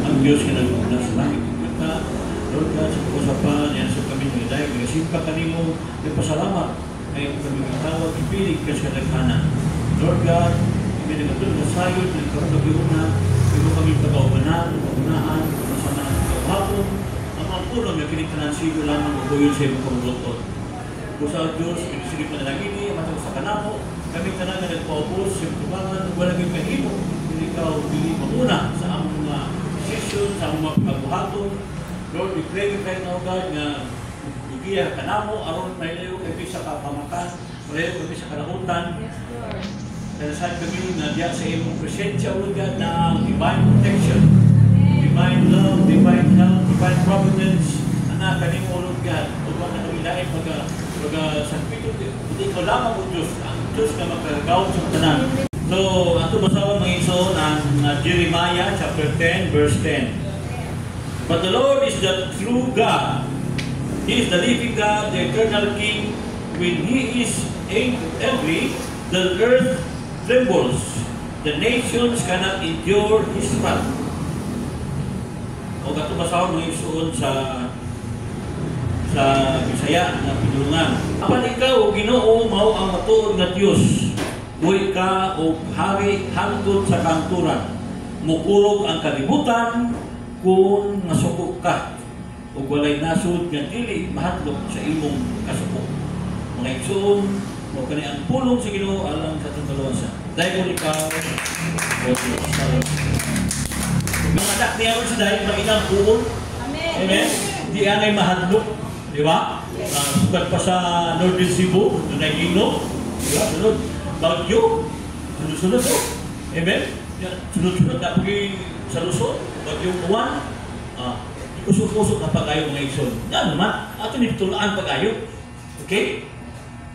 ang Diyos ka nagpunta sa langit. Kita, Lord God, sa pag-usapan, yan sa kami ng dahil. Nagasimpa ka nimo, nagpasalamat. Kaya kami katawag, ipilig ka sa naghanan. Lord God, kami nagatulog na sayo, nagkaroon na biuna, ito kami pag-aubanan, pag-unahan, masama ng pag-hapon, ang mga puno na kinitanan sigo lamang mabuyon sa iyong pag-utot. Kung sa Diyos, pinisilip na lang ini, matang sa kanamo, kami tanan na nagpaupos, sa tubangan, walang yung kahimo, hindi ikaw pili mauna sa among mga session, sa among mga pagbuhaton. Lord, we pray right now, God, nga lugiya kanamo, aron na ilayo kay sa kapamakan, ilayo kami sa kalautan. Kaya saan kami na diya sa imong presensya, Lord God, ng divine protection, divine love, divine health, divine providence, anak, kanimo, Lord God, huwag na kami lain pag-sakpito, hindi ikaw lamang o Diyos, ang Diyos na magkagawad sa tanan. So, ato basawan mga iso ng Jeremiah chapter 10, verse 10. But the Lord is the true God. He is the living God, the eternal King. When He is angry, the earth trembles. The nations cannot endure His wrath. O gato basaw mga isuon sa Bisaya na pinulungan. Apan ikaw, Ginoo, mao ang matuod nga Diyos. Buhay ka o hari hangtod sa kanturan. Mukulog ang kalibutan kung masukok ka. O walay nasod nga dili mahadlok sa imong kasukok. Mga igsoon, o kani ang pulong sa Ginoo alang sa tungkaluwasan. Dahil mo ikaw, o Diyos. Mga anak niya sa dahil mainang pulong. Amen. Di anay mahadlok. Di ba? Sukat pa sa Northern Cebu, doon ay Gino. Di ba? Sunod. Bagyo. Sunod-sunod po. Amen? Sunod-sunod. Napagi sa Luzon. Bagyong Juan. Ikusok-kusok na pag-ayo mga ison. Yan naman. Ato nitulaan pag-ayo. Okay?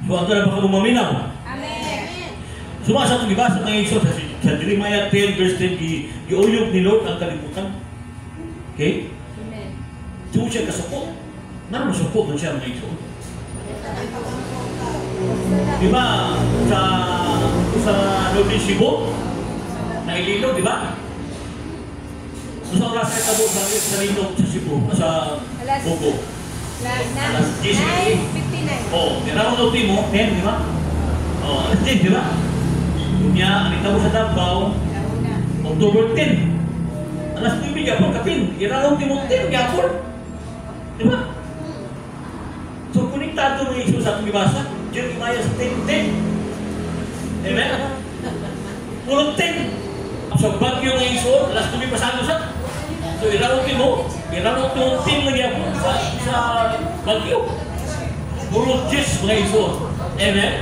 So, ang na baka lumaminaw. Amen. Sumasa itong ibasa mga ison. Sa Jeremiah 10 verse 10, iuyog ni Lord ang kalibutan. Okay? Amen. Ito siya kasukot. Naman masukot doon siya mga ito. Diba sa Northern Cebu, na ililo, diba? Sa oras ay tabo sa Rindog sa Cebu, sa Bogo. Alas 10:59. Oo, niramo na ultimo, 10, diba? Oo, alas 10, diba? Kunya, ang itabo sa Davao, October 10. Alas 9, Japon, kapin. Irano ultimo 10, Japon. Diba? So, konektado ng Isus sa ating ibasa, Jeremiah 10:10. Amen? Pulong 10. So, bagyo ng Isus, alas 9 pasado sa. So, irano mo 10 lagi ako sa bagyo. Pulong 10 mga Isus. Amen?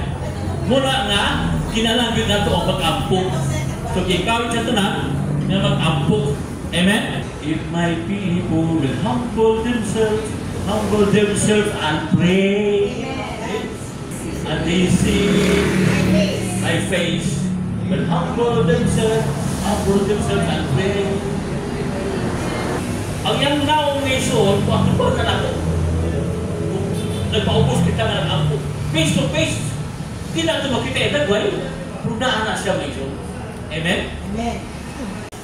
Mula nga, kinalangin na ito ang mag-ampok. So, kikawin sa ito na mag-ampok. Amen? If my people will humble themselves and pray, and they see my face, will humble themselves and pray. Ang yang naong ngayon, kung ako ba na ako, nagpaubos kita na nag-ampo, face to face, hindi na ito makita ito, pero naanak siya ngayon. Amen? Amen.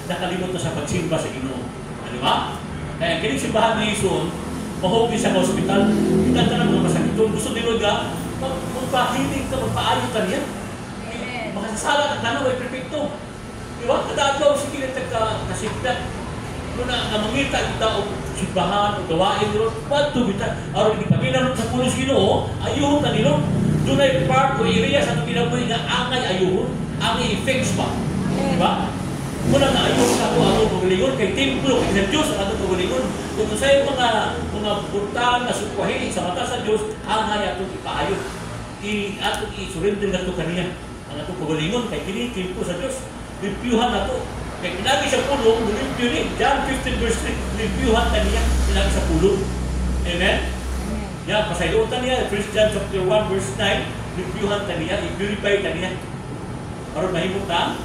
Nakalimot na sa pagsimba sa Ginoo. Ano ba? Kaya kinig simbahan ng Ison, mahugis sa hospital, kita na mga masakit doon. Gusto nilo nga, magpahilig ka, magpaayos ka niya. Makasasala ka tanong, ay perfecto. Diba? Kadagaw, sige na nagkasiktat. Kung namangita kita o simbahan o gawain nilo, ba't ito kita? Araw, hindi kami naroon sa pulos Ginoo, ayuhon na nilo. Doon ay part o area sa itong kinabuhi na angay ayuhon, angay effects ba? Diba? Muna na ayun ako ang pagalingon kay templo kay sa Diyos ang atong pagalingon. Kung sa iyo mga buntahan na sukwahi sa mata sa Diyos, angay atong ipaayon. Atong i-surrender na ito kaniya. Ang atong pagalingon kay kini templo sa Diyos. Limpyuhan na ito. Kaya pinagi sa pulong, limpyo ni. John 15 verse 3, limpyuhan kaniya, pinagi sa pulong. Amen? Yan, pasaylotan niya, 1 John chapter 1 verse 9, limpyuhan kaniya, i-purify kaniya. Para mahimot na,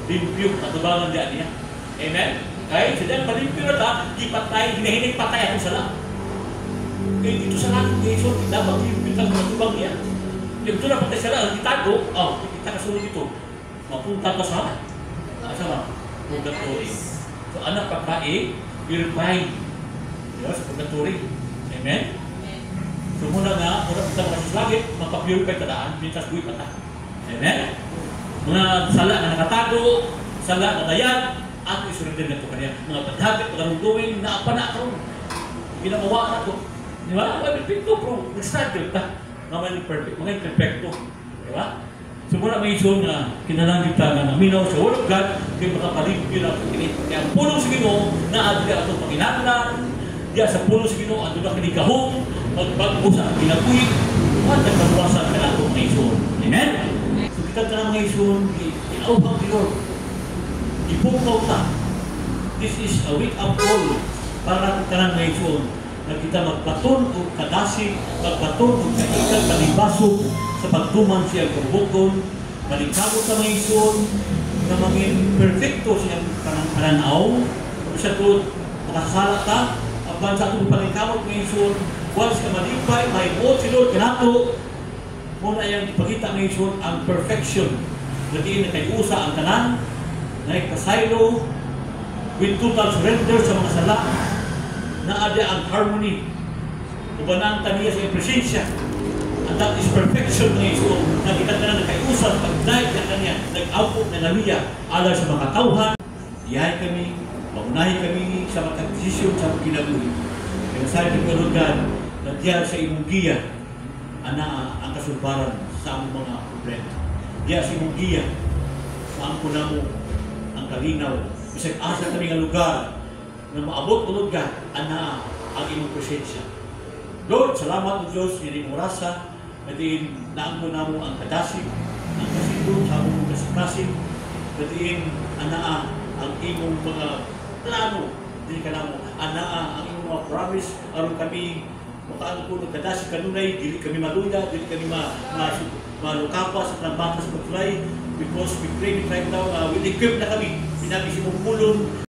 limpyo, katubangan diyan niya. Amen? Kaya sa dyan, malimpyo na ta, di patay, hinahinig patay ako sa lang. Kaya dito sa langit, Jesus, dapat limpyo ka katubang niya. Dito na patay sa lang, itago, kita kasunod dito. Mapunta ka sa, asa ba? Purgatory. So, anak, purify. Diba? Sa purgatory. Amen? So muna nga, muna kita makasis langit, mapapurify tadaan, mintas buhay pata. Amen? Mga sala na nakatago, sala na dayan, at isurrender na ito kanya. Mga padhapit, pagarungduin, naapa na ako. Ginamawa na ito. Di ba? Well, perfecto, bro. Nag-start ka. Nga may perfect, mga perfecto. Di ba? So muna may iso nga, kinalang kita nga naminaw sa Word of God, kaya makapalipin ang pagkinit. Kaya ang punong sa Ginoo, naadya atong panginatlan, diya sa punong sa Ginoo, ando na kinikahong, magbago sa kinabuhi, at nagkaluwasan ka na itong mga iso. Amen? So kita ka na mga iso, inauhang ni Lord. Ipukaw ta. This is a wake-up call para kita na mga iso, na kita magpaton o kadasi, magpaton o kaikan, palibasog sa pagtuman siyang kabukon, malikabot sa mga ison, na maging perfecto siyang pananaw, o siya ito, makasala ka, ang bansa ito palikabot mga ison, once ka malipay, may buot si Lord, kinato, muna yung ipagita mga ison, ang perfection, natiin na kayo usa ang tanan, na ikasaylo, with total surrender sa mga sala, na ada ang harmony, ubanang taniya sa presensya, and that is perfection ng Iso, na kita na nagkaiusan, pag-night na kanya, nag-aupok na namiya, ala sa mga tauhan, iyahay kami, paunahin kami sa magkakdesisyon sa kinabuhi. Kaya sa ating kalugan, nagyan sa imong giya, ang kasulbaran sa among mga problema. Diya sa imong giya, maangko na mo ang kalinaw, bisag asa kami nga lugar, na maabot ulog ka, ang imong presensya. Lord, salamat o Diyos, hindi mo rasa, natin naangko na mo ang kadasig, ang kasidong sa among kasing-kasing, natin ang imong mga plano, hindi ka na mo, ang imong mga promise, aron kami makaangko ng kadasig kanunay, dili kami maluya, dili kami malukapa sa pagbatas pagfly, because we pray right now, we equip na kami, pinabisi mong pulong,